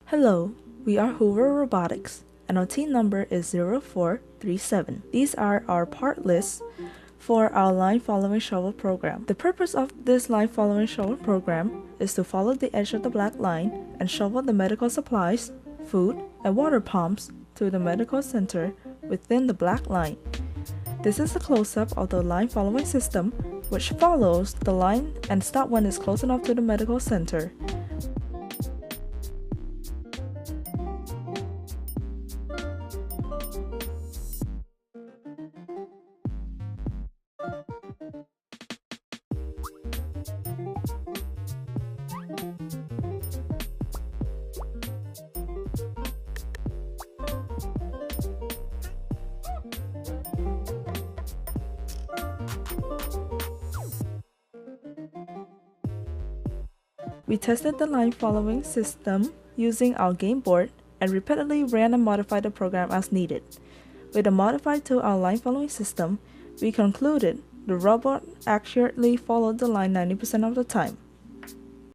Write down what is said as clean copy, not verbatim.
Hello, we are Hoover Robotics, and our team number is 0437. These are our part lists for our line following shovel program. The purpose of this line following shovel program is to follow the edge of the black line and shovel the medical supplies, food, and water pumps to the medical center within the black line. This is a close-up of the line following system, which follows the line and stops when it's close enough to the medical center. We tested the line following system using our game board and repeatedly ran and modified the program as needed. With the modified to our line following system, we concluded the robot accurately followed the line 90% of the time.